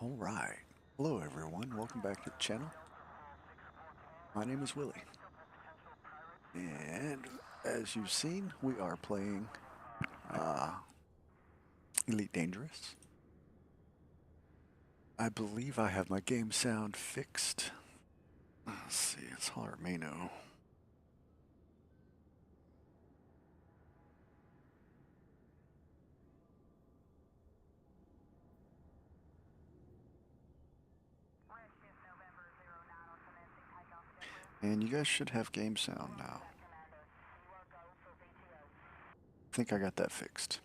All right. Hello, everyone. Welcome back to the channel. My name is Willie. And as you've seen, we are playing uh, Elite Dangerous. I believe I have my game sound fixed. Let's see, it's hard me know. And you guys should have game sound now. I think I got that fixed.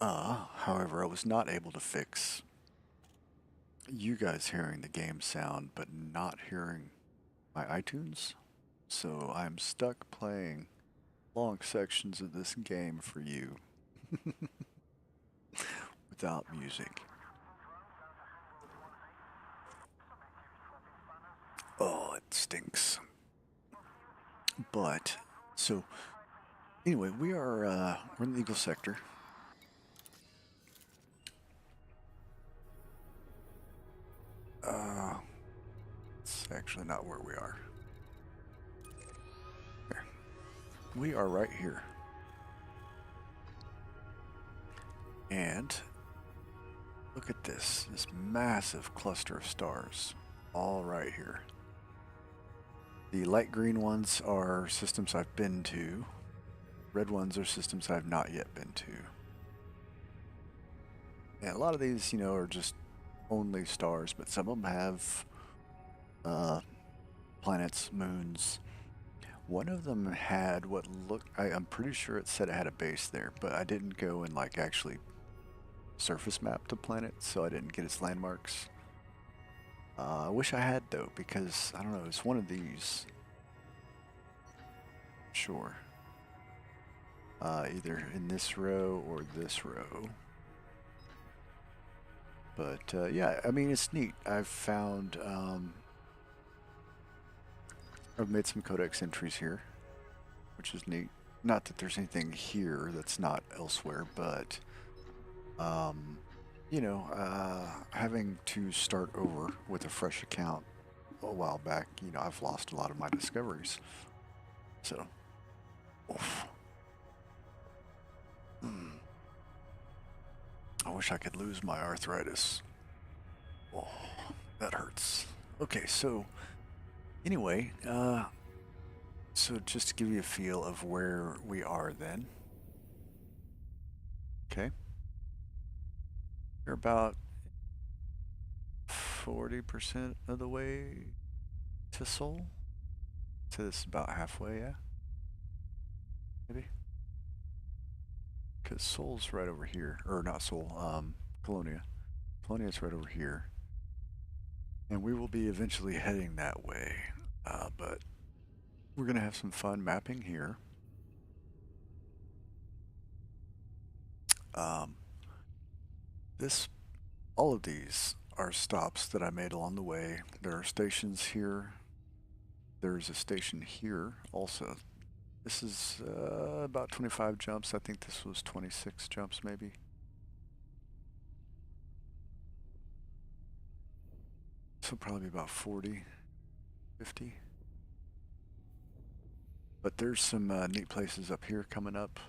However, I was not able to fix you guys hearing the game sound, but not hearing my iTunes. So I'm stuck playing long sections of this game for you without music. Oh, it stinks. But so anyway, we're in the Eagle sector. It's actually not where we are. Here. We are right here. And look at this massive cluster of stars all right here. The light green ones are systems I've been to. Red ones are systems I've not yet been to. And a lot of these, are just only stars, but some of them have planets, moons. One of them had what looked, I'm pretty sure it said it had a base there, but I didn't go and actually surface map the planet, so I didn't get its landmarks. I wish I had though, because I don't know, it's one of these. Sure. Either in this row or this row. But yeah, I mean, it's neat. I've found, I've made some codex entries here, which is neat. Not that there's anything here that's not elsewhere, but, having to start over with a fresh account a while back, I've lost a lot of my discoveries. So, oof. I wish I could lose my arthritis. Oh, that hurts. Okay, so anyway, so just to give you a feel of where we are then. Okay. We're about 40% of the way to Seoul. So this is about halfway, yeah? Maybe? Because Seoul's right over here. Or not Seoul, Colonia. Colonia's right over here. And we will be eventually heading that way. But we're going to have some fun mapping here. All of these are stops that I made along the way. There are stations here. There's a station here also. This is about 25 jumps. I think this was 26 jumps maybe. This will probably be about 40, 50. But there's some neat places up here coming up.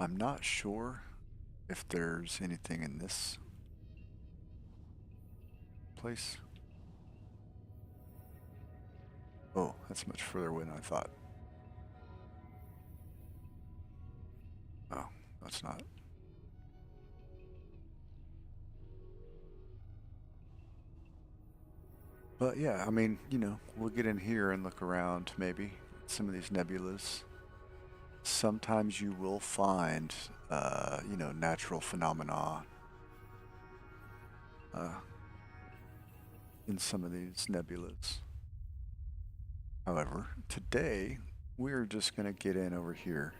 I'm not sure if there's anything in this place. Oh, that's much further away than I thought. Oh, that's not. But yeah, I mean, we'll get in here and look around maybe some of these nebulas. Sometimes you will find, natural phenomena in some of these nebulas. However, today we're just going to get in over here.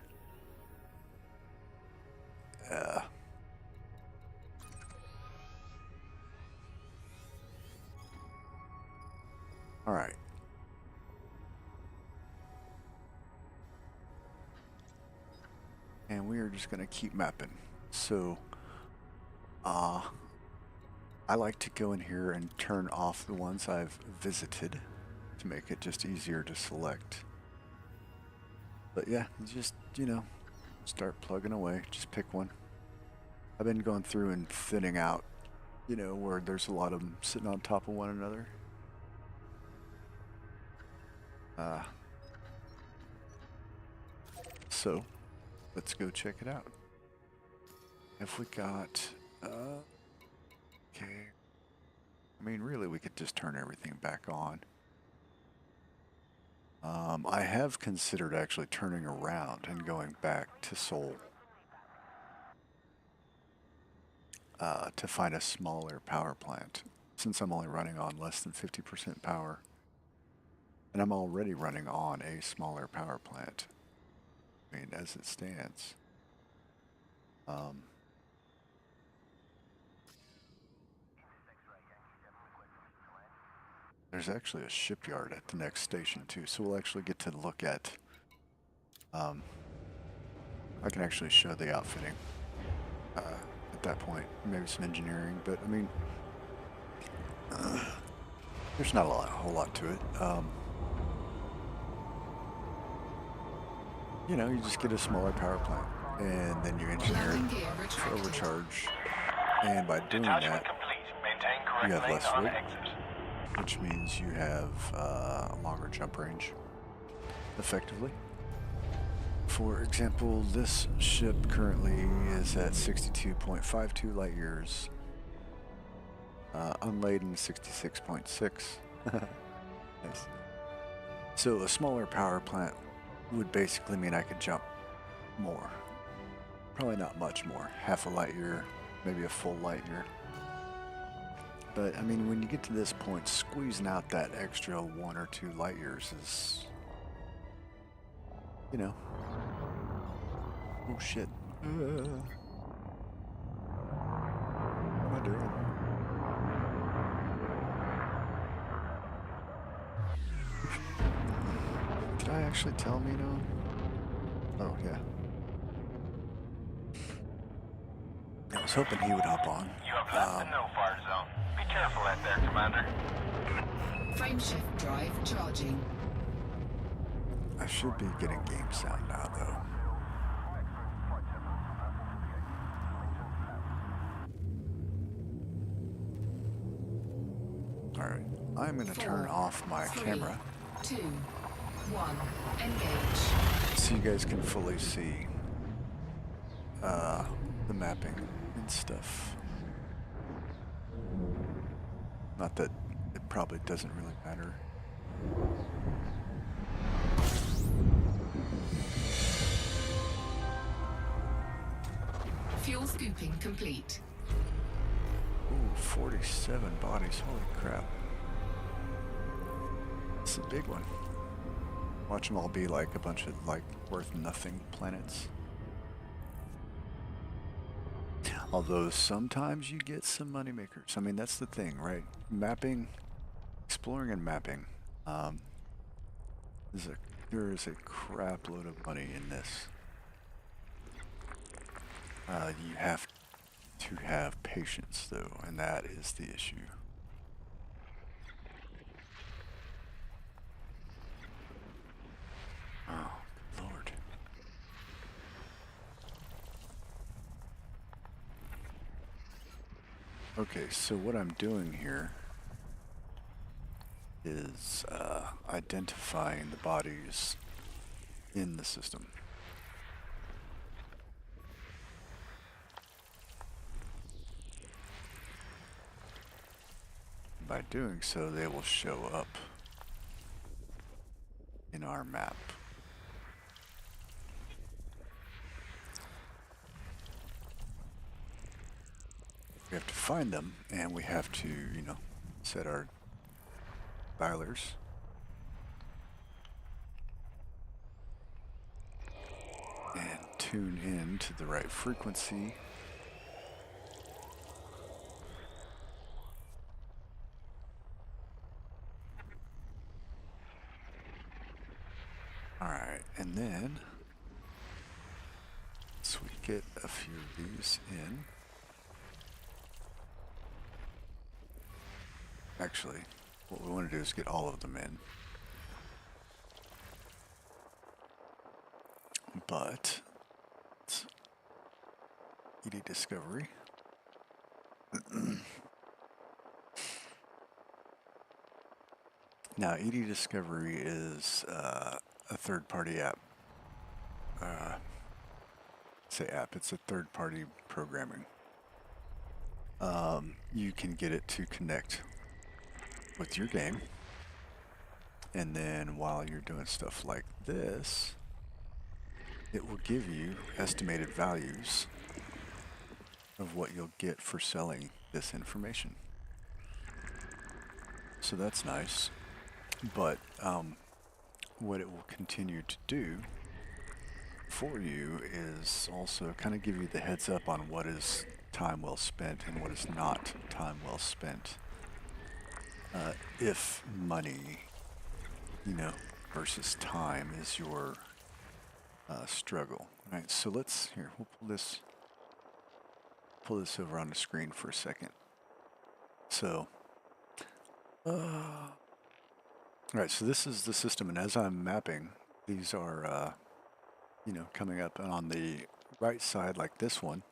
All right. And we are just going to keep mapping. So I like to go in here and turn off the ones I've visited to make it just easier to select. But yeah, just, start plugging away. Just pick one. I've been going through and thinning out, where there's a lot of them sitting on top of one another. So, let's go check it out. If we got, okay. I mean, really, we could just turn everything back on. I have considered actually turning around and going back to Seoul to find a smaller power plant, since I'm only running on less than 50% power. And I'm already running on a smaller power plant. I mean, as it stands. There's actually a shipyard at the next station too, so we'll actually get to look at, I can actually show the outfitting at that point, maybe some engineering, but I mean, there's not a whole lot to it. You just get a smaller power plant, and then you engineer it for overcharge, and by doing that, you have less weight, which means you have a longer jump range, effectively. For example, this ship currently is at 62.52 light years, unladen 66.6. Nice. So a smaller power plant would basically mean I could jump more. Probably not much more, half a light year, maybe a full light year. But I mean, when you get to this point, squeezing out that extra 1 or 2 light years is, oh shit. What am I doing? Did I actually tell him, Oh, yeah. I was hoping he would hop on. You have left the no-fire zone. Be careful out there, Commander. Frameshift drive charging. I should be getting game sound now, though. Alright, I'm going to turn off my camera. 2, 1, engage. So you guys can fully see the mapping and stuff. Not that it probably doesn't really matter. Fuel scooping complete. Ooh, 47 bodies, holy crap. It's a big one. Watch them all be like a bunch of worth nothing planets. Although sometimes you get some money makers. I mean, that's the thing, right? Mapping, exploring and mapping. There is a crap load of money in this. You have to have patience, though, and that is the issue. Oh, Lord. Okay, so what I'm doing here is identifying the bodies in the system. By doing so, they will show up in our map. We have to find them, and we have to, set our dialers. And tune in to the right frequency. Alright, and then once we get a few of these in, Actually, what we want to do is get all of them in. But it's ED Discovery. Now, ED Discovery is a third-party app. Say app, it's a third-party programming. You can get it to connect with your game, and then while you're doing stuff like this, it will give you estimated values of what you'll get for selling this information. So that's nice. But what it will continue to do for you is also kind of give you the heads up on what is time well spent and what is not time well spent. If money, versus time is your struggle. All right, so we'll pull this over on the screen for a second. So, all right, so this is the system, and as I'm mapping, these are, coming up, and on the right side, like this one,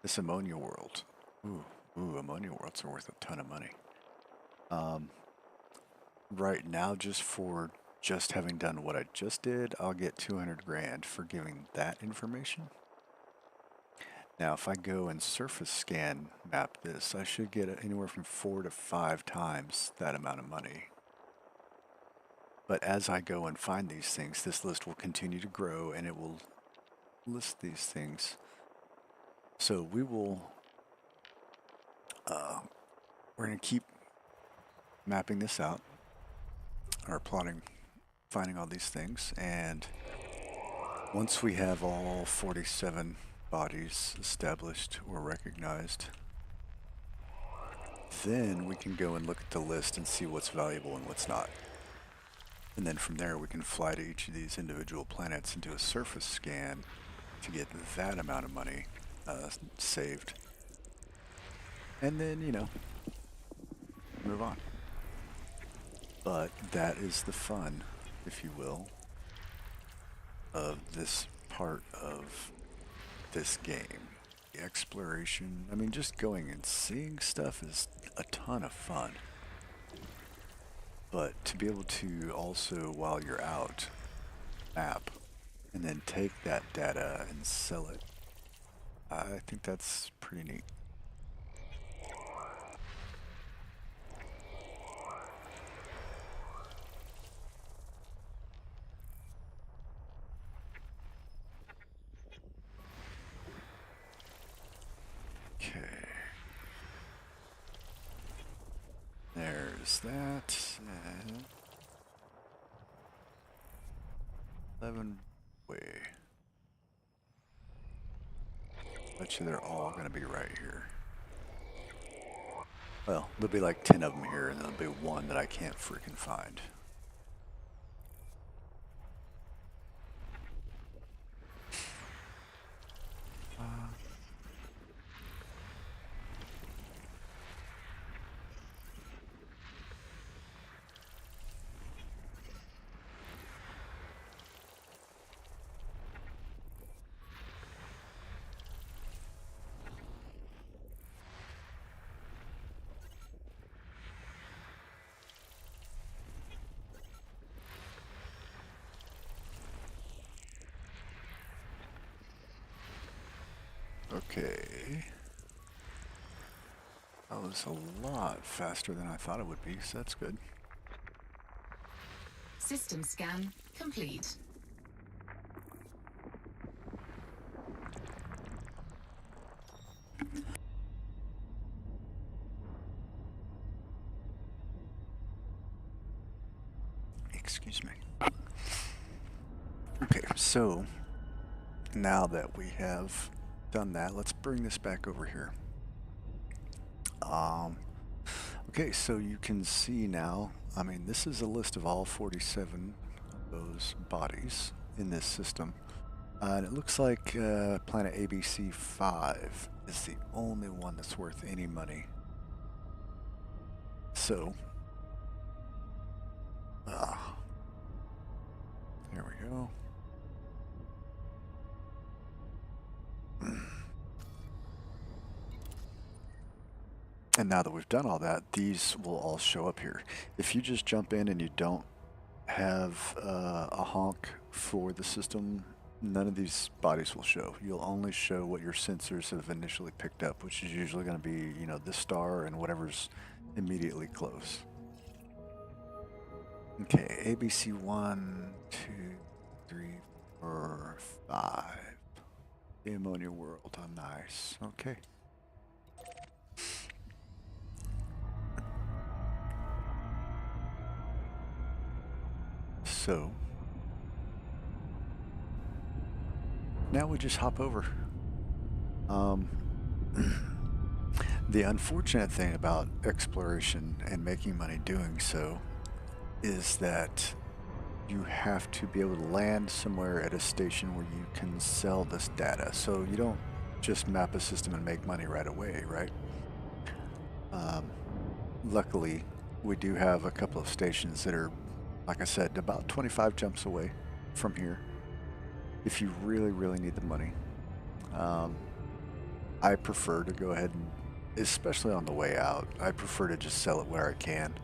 this ammonia world. Ooh, ammonia worlds are worth a ton of money. Right now, just having done what I just did, I'll get 200 grand for giving that information. Now, if I go and surface scan map this, I should get anywhere from 4 to 5 times that amount of money. But as I go and find these things, this list will continue to grow and it will list these things. So we're going to keep mapping this out, or plotting, finding all these things, and once we have all 47 bodies established or recognized, then we can go and look at the list and see what's valuable and what's not. And then from there we can fly to each of these individual planets and do a surface scan to get that amount of money saved. And then, move on. But that is the fun, if you will, of this part of this game. The exploration, just going and seeing stuff is a ton of fun. But to be able to also, while you're out, map, and then take that data and sell it, I think that's pretty neat. Okay. There's that. And 11 way. Bet you they're all going to be right here. Well, there'll be like 10 of them here, and there'll be one that I can't freaking find. Okay. That was a lot faster than I thought it would be, so that's good. System scan complete. Excuse me. Okay, so now that we have done that, let's bring this back over here. Okay, so you can see now, this is a list of all 47 of those bodies in this system. And it looks like planet ABC 5 is the only one that's worth any money. So, there we go. And now that we've done all that, these will all show up here. If you just jump in and you don't have a honk for the system, none of these bodies will show. You'll only show what your sensors have initially picked up, which is usually going to be, you know, this star and whatever's immediately close. Okay, ABC 1, 2, 3, 4, 5. The ammonia world. Oh, nice. Okay. So now we just hop over. The unfortunate thing about exploration and making money doing so is that you have to be able to land somewhere at a station where you can sell this data. So you don't just map a system and make money right away, right? Luckily, we do have a couple of stations that are, like I said, about 25 jumps away from here. If you really, really need the money, I prefer to go ahead and, especially on the way out, I prefer to just sell it where I can,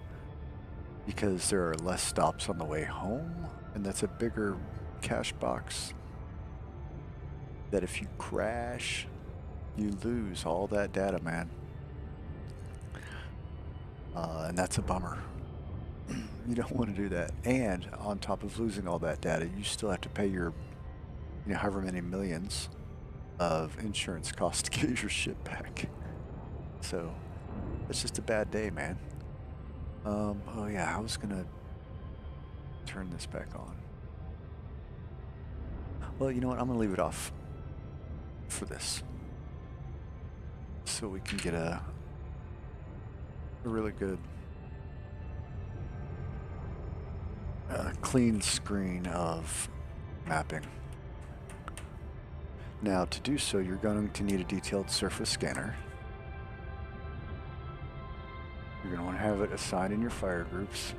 because there are less stops on the way home, and that's a bigger cash box that if you crash, you lose all that data, man. And that's a bummer. You don't want to do that. And on top of losing all that data, you still have to pay your, you know, however many millions of insurance costs to get your ship back. So it's just a bad day, man. Oh yeah, I was gonna turn this back on. Well, you know what? I'm gonna leave it off for this, so we can get a really good clean screen of mapping. Now, to do so, you're going to need a detailed surface scanner. You're going to want to have it assigned in your fire groups.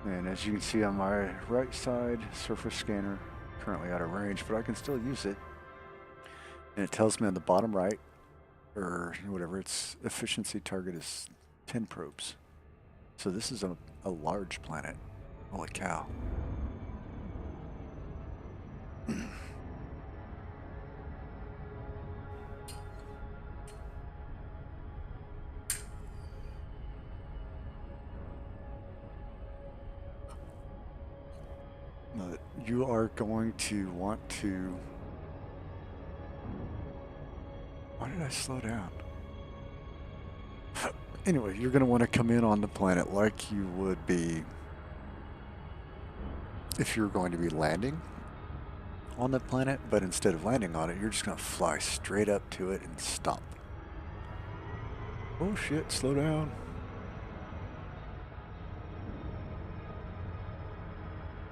And as you can see on my right side, surface scanner, currently out of range, but I can still use it. And it tells me on the bottom right, or whatever, its efficiency target is 10 probes. So this is a large planet. Holy cow. You are going to want to... Why did I slow down? Anyway, you're going to want to come in on the planet like you would be if you're going to be landing on the planet, but instead of landing on it, you're just going to fly straight up to it and stop. Oh shit, slow down.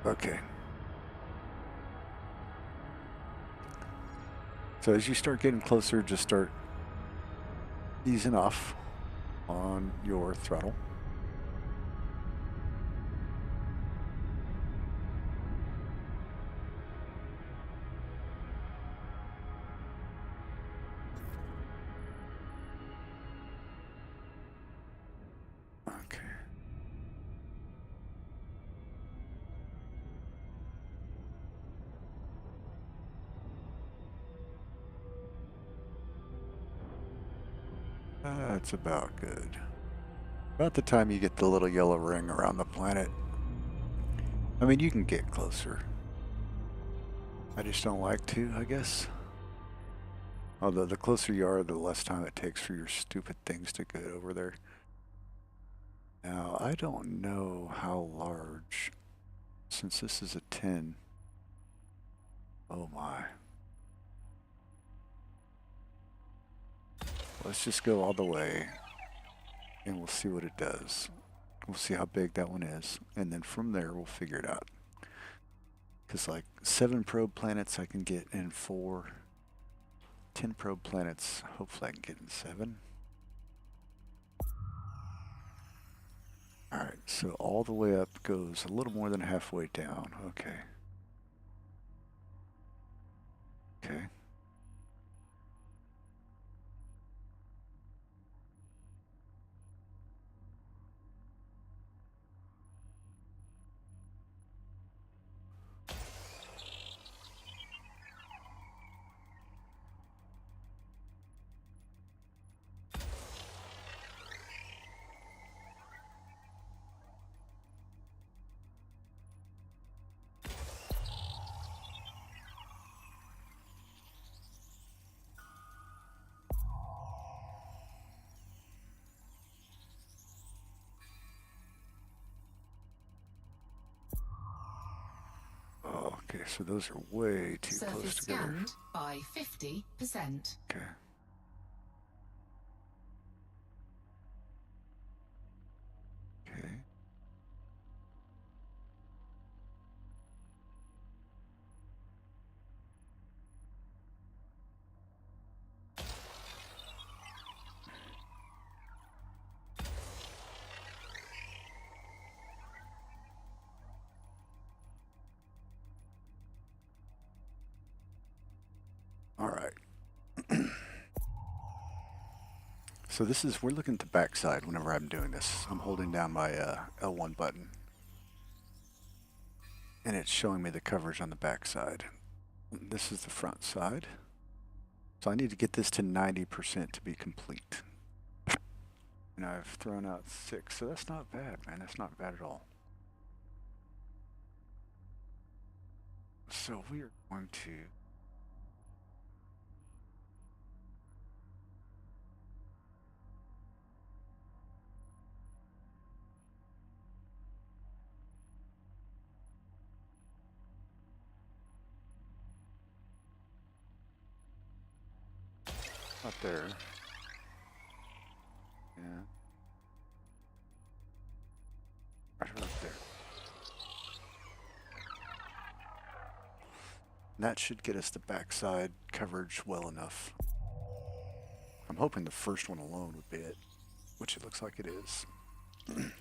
Okay. So as you start getting closer, just start easing off on your throttle. Okay. That's about good. About the time you get the little yellow ring around the planet. I mean, you can get closer. I just don't like to, I guess. Although the closer you are, the less time it takes for your stupid things to get over there. Now, I don't know how large, since this is a 10. Oh my. Let's just go all the way, and we'll see what it does. We'll see how big that one is, and then from there, we'll figure it out. Because like 7 probe planets I can get in 4. 10 probe planets. Hopefully I can get in 7. Alright, so all the way up goes a little more than halfway down. Okay. Okay. Oh, okay, so those are way too close Surface together. scanned by 50%. Okay. Okay. All right. So this is, we're looking at the backside whenever I'm doing this. I'm holding down my L1 button. And it's showing me the coverage on the backside. This is the front side. So I need to get this to 90% to be complete. And I've thrown out 6, so that's not bad, man. That's not bad at all. So we are going to up there. Yeah. Right about there. And that should get us the backside coverage well enough. I'm hoping the first one alone would be it, which it looks like it is.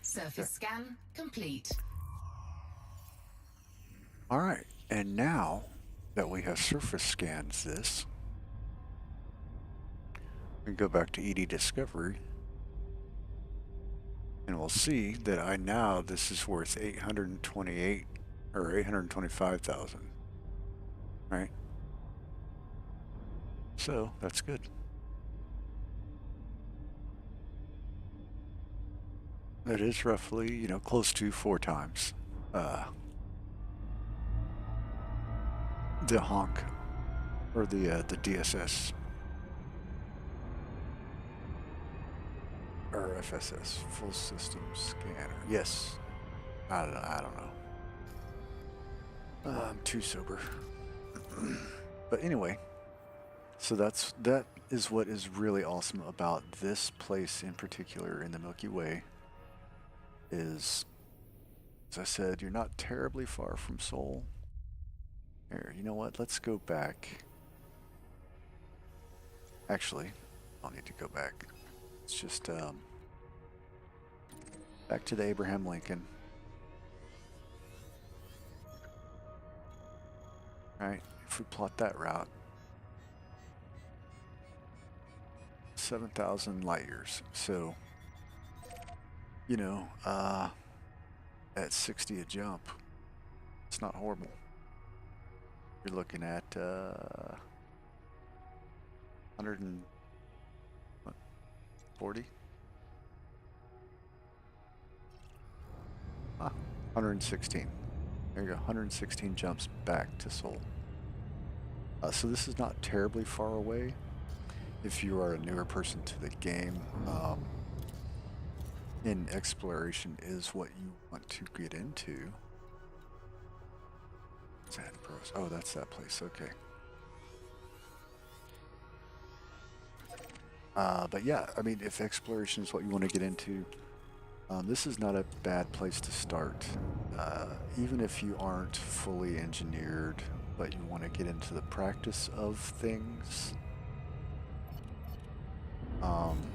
Surface scan complete. All right, and now that we have surface scanned this, we can go back to ED Discovery, and we'll see that this is worth 828 or 825,000, right? So that's good. That is roughly, close to 4 times the honk or the DSS or FSS, full system scanner. Yes, I don't know. I'm too sober. But anyway, so that is what is really awesome about this place in particular in the Milky Way. Is, as I said, you're not terribly far from Sol. Here, you know what? Let's go back. Actually, I'll need to go back. It's just back to the Abraham Lincoln. All right, if we plot that route, 7,000 light years. So, at 60 a jump, it's not horrible. You're looking at 140? 116. There you go, 116 jumps back to Sol. So this is not terribly far away. If you are a newer person to the game, in exploration is what you want to get into. Oh, that's that place. Okay. But yeah, I mean, if exploration is what you want to get into, this is not a bad place to start. Even if you aren't fully engineered, but you want to get into the practice of things,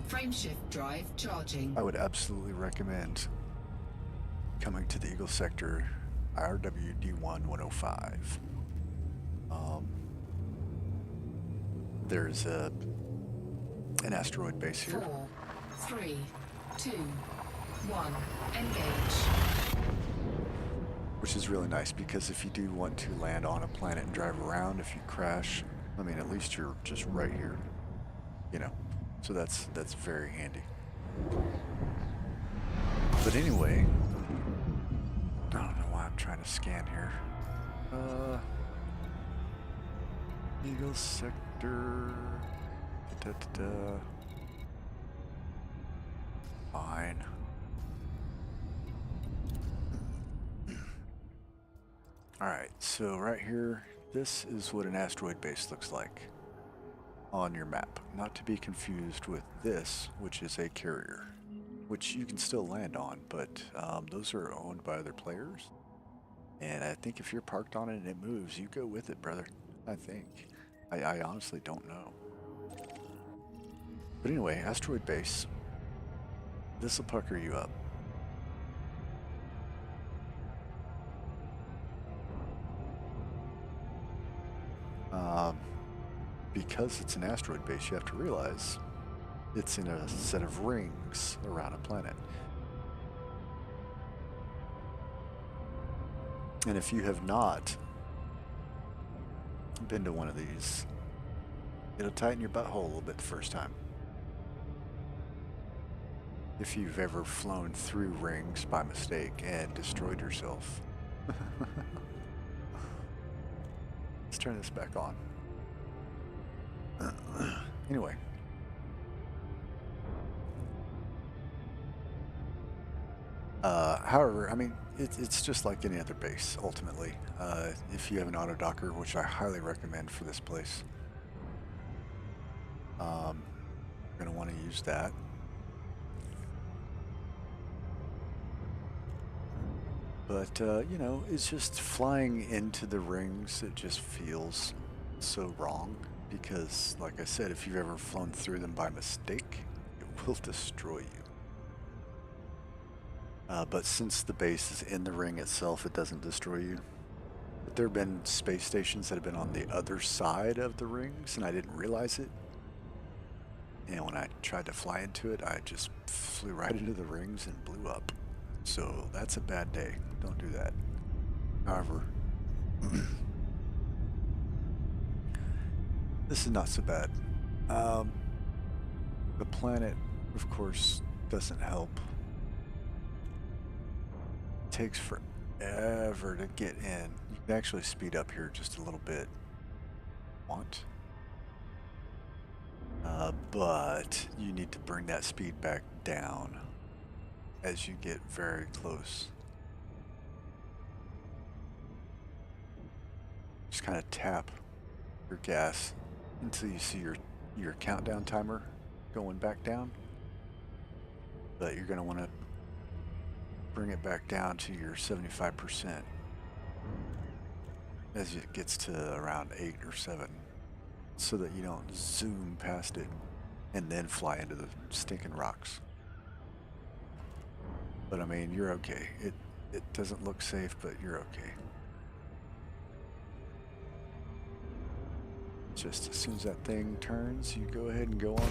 Frameshift drive charging. I would absolutely recommend coming to the Eagle Sector RWD-105. There's an asteroid base here. 4, 3, 2, 1. Engage. Which is really nice because if you do want to land on a planet and drive around, if you crash, I mean, at least you're just right here, you know. So that's very handy. But anyway, I don't know why I'm trying to scan here. Eagle Sector. Fine. Alright, so right here, this is what an asteroid base looks like on your map. Not to be confused with this, which is a carrier, which you can still land on, but those are owned by other players. And I think if you're parked on it and it moves, you go with it, brother. I think. I honestly don't know. But anyway, asteroid base. This will pucker you up. Because it's an asteroid base, you have to realize it's in a set of rings around a planet. And if you have not been to one of these, it'll tighten your butthole a little bit the first time. If you've ever flown through rings by mistake and destroyed yourself. Let's turn this back on. Anyway. However, I mean, it's just like any other base, ultimately. If you have an auto docker, which I highly recommend for this place, you're going to want to use that. But, you know, it's just flying into the rings, it just feels so wrong. Because, like I said, if you've ever flown through them by mistake, it will destroy you. But since the base is in the ring itself, it doesn't destroy you. But there have been space stations that have been on the other side of the rings, and I didn't realize it. And when I tried to fly into it, I just flew right into the rings and blew up. So that's a bad day. Don't do that. However, this is not so bad. The planet, of course, doesn't help. It takes forever to get in. You can actually speed up here just a little bit. Want? But you need to bring that speed back down as you get very close. Just kind of tap your gas until you see your countdown timer going back down. But you're going to want to bring it back down to your 75% as it gets to around 8 or 7, so that you don't zoom past it and then fly into the stinking rocks. But I mean, you're okay. It doesn't look safe, but you're okay. Just as soon as that thing turns, you go ahead and go on in.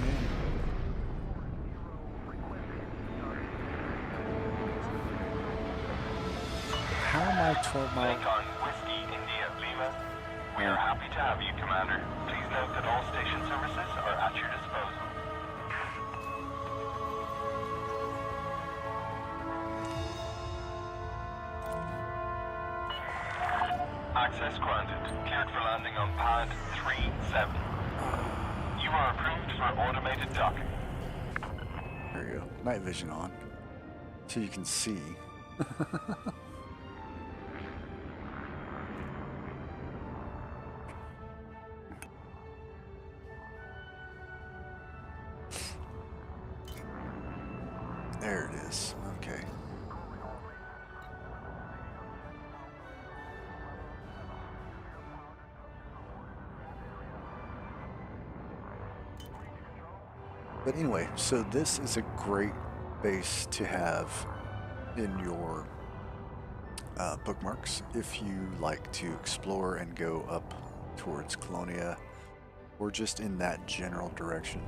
How am I 12 miles? Lincoln Whiskey India Lima. We are happy to have you, Commander. Please note that all station services are at your disposal. Access granted. Cleared for landing on pad 37. You are approved for automated docking. There you go. Night vision on. So you can see. There it is. Okay. But anyway, so this is a great base to have in your bookmarks if you like to explore and go up towards Colonia or just in that general direction.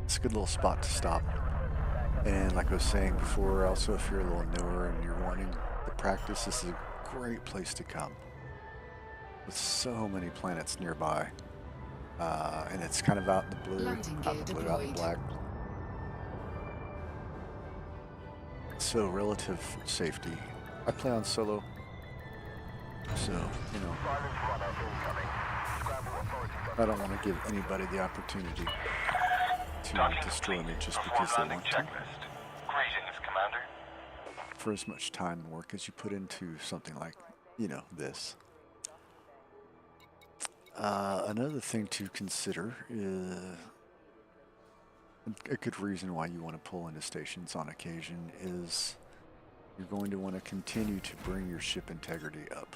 It's a good little spot to stop. And like I was saying before, also if you're a little newer and you're wanting to practice, this is a great place to come. With so many planets nearby. And it's kind of out in the blue, Landing out gear in the blue, out in the deployed. black. So relative safety. I play on solo, so, you know, I don't want to give anybody the opportunity to Docking destroy me complete. just Perform because they landing want to. checklist. Greetings, Commander. For as much time and work as you put into something like, you know, this. Another thing to consider is a good reason why you want to pull into stations on occasion is you're going to want to continue to bring your ship integrity up.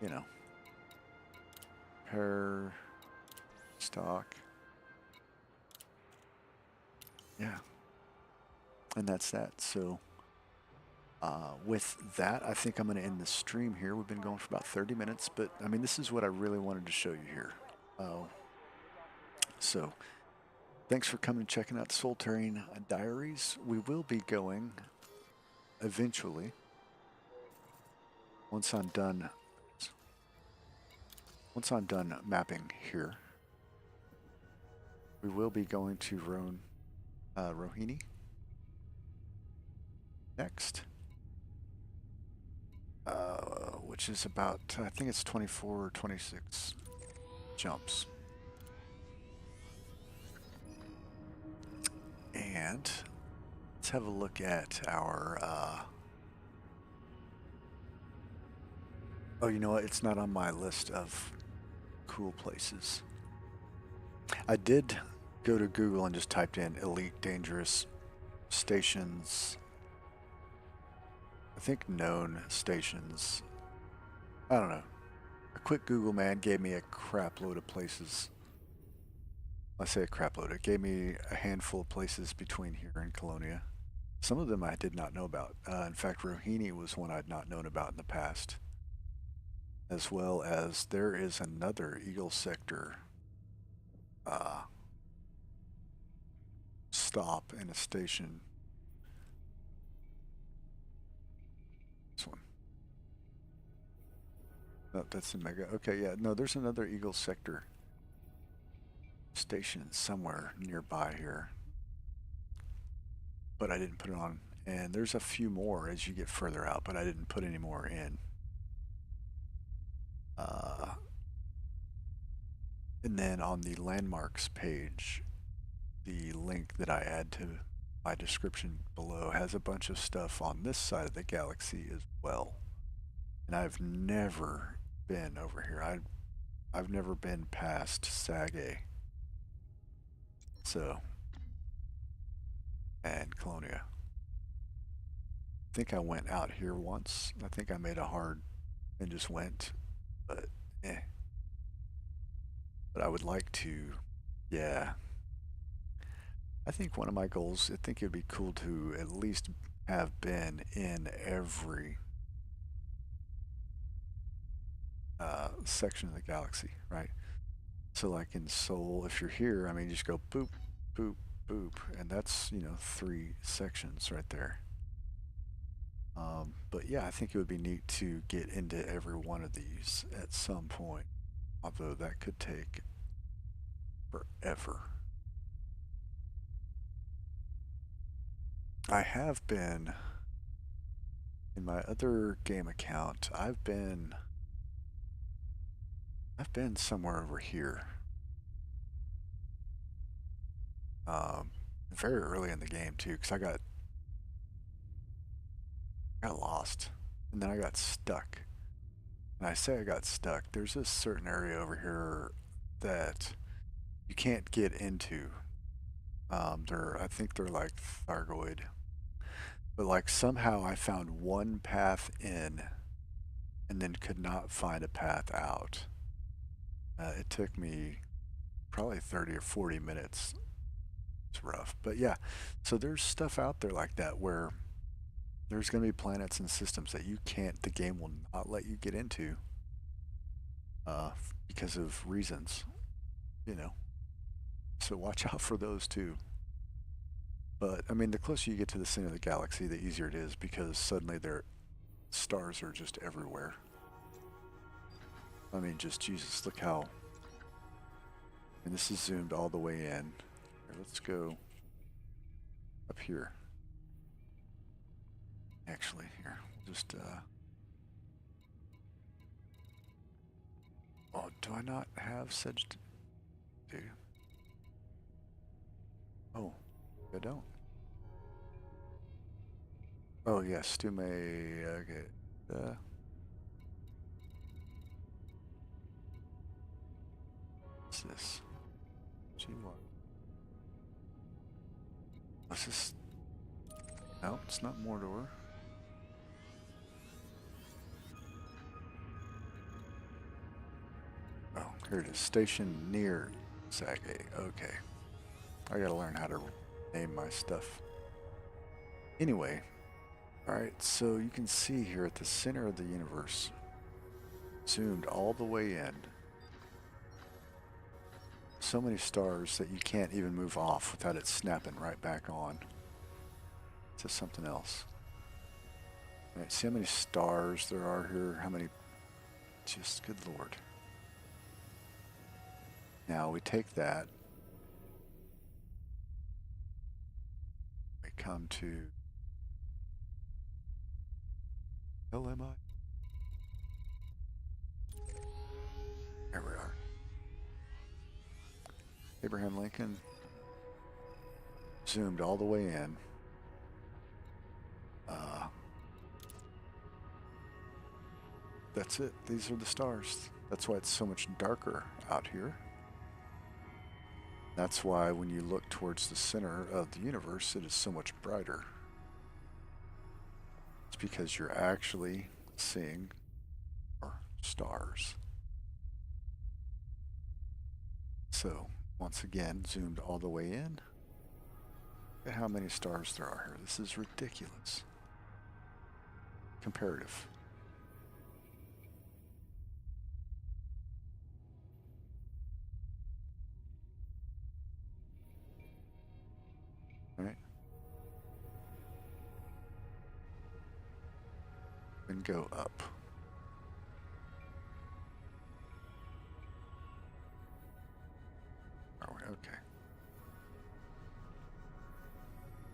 You know, pair, stock. Yeah. And that's that. So with that, I think I'm going to end the stream here. We've been going for about 30 minutes, but I mean, this is what I really wanted to show you here. So thanks for coming and checking out Soul Tearing Diaries. We will be going eventually, once I'm done mapping here, we will be going to Rohini next. Which is about, I think it's 24 or 26 jumps. And let's have a look at our, oh, you know what? It's not on my list of cool places. I did go to Google and just typed in elite dangerous stations. I think known stations. I don't know. A quick Google, man, gave me a crap load of places. I say a crap load. It gave me a handful of places between here and Colonia. Some of them I did not know about. In fact, Rohini was one I'd not known about in the past. As well as there is another Eagle Sector stop in a station. This one. No, that's in Mega. Okay, yeah. No, there's another Eagle Sector station somewhere nearby here. But I didn't put it on. And there's a few more as you get further out, but I didn't put any more in. And then on the landmarks page, the link that I add to my description below has a bunch of stuff on this side of the galaxy as well. And I've never been over here. I've never been past Sage. So, and Colonia. I think I went out here once. I think I made a hard and just went, but eh. But I would like to, yeah. I think one of my goals, I think it'd be cool to at least have been in every section of the galaxy, right? So like in Seoul, if you're here, I mean, you just go boop, boop, boop, and that's, you know, 3 sections right there. But yeah, I think it would be neat to get into every one of these at some point, although that could take forever. I have been, in my other game account, I've been somewhere over here. Very early in the game too, because I got lost, and then I got stuck. And I say I got stuck. There's this certain area over here that you can't get into. I think they're like Thargoid, but like somehow I found one path in, and then could not find a path out. It took me probably 30 or 40 minutes. It's rough. But yeah, so there's stuff out there like that where there's going to be planets and systems that you can't, the game will not let you get into uh, because of reasons, you know. So watch out for those too. But I mean, the closer you get to the center of the galaxy, the easier it is because suddenly their stars are just everywhere. I mean, just Jesus, look how. And this is zoomed all the way in. Here, let's go up here. Actually, here, just oh, do I not have such? Do oh, I don't. Oh yes, do may okay. What's this? G1. What's this? No, it's not Mordor. Oh, here it is. Station near Sage. Okay. I gotta learn how to name my stuff. Anyway, alright, so you can see here at the center of the universe, zoomed all the way in, so many stars that you can't even move off without it snapping right back on to something else. Alright, see how many stars there are here? How many? Just good lord. Now we take that, we come to LMI. There we are. Abraham Lincoln, zoomed all the way in. That's it. These are the stars. That's why it's so much darker out here. That's why when you look towards the center of the universe, it is so much brighter. It's because you're actually seeing more stars. So, once again, zoomed all the way in. Look at how many stars there are here. This is ridiculous. Comparative. Right? And go up. Are we? Okay.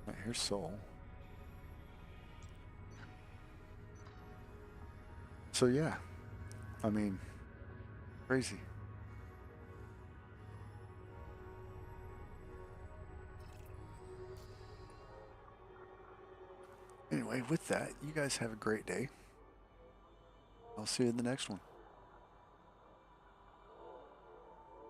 Right, here's Sol. So yeah, I mean, crazy. Anyway, with that, you guys have a great day. I'll see you in the next one.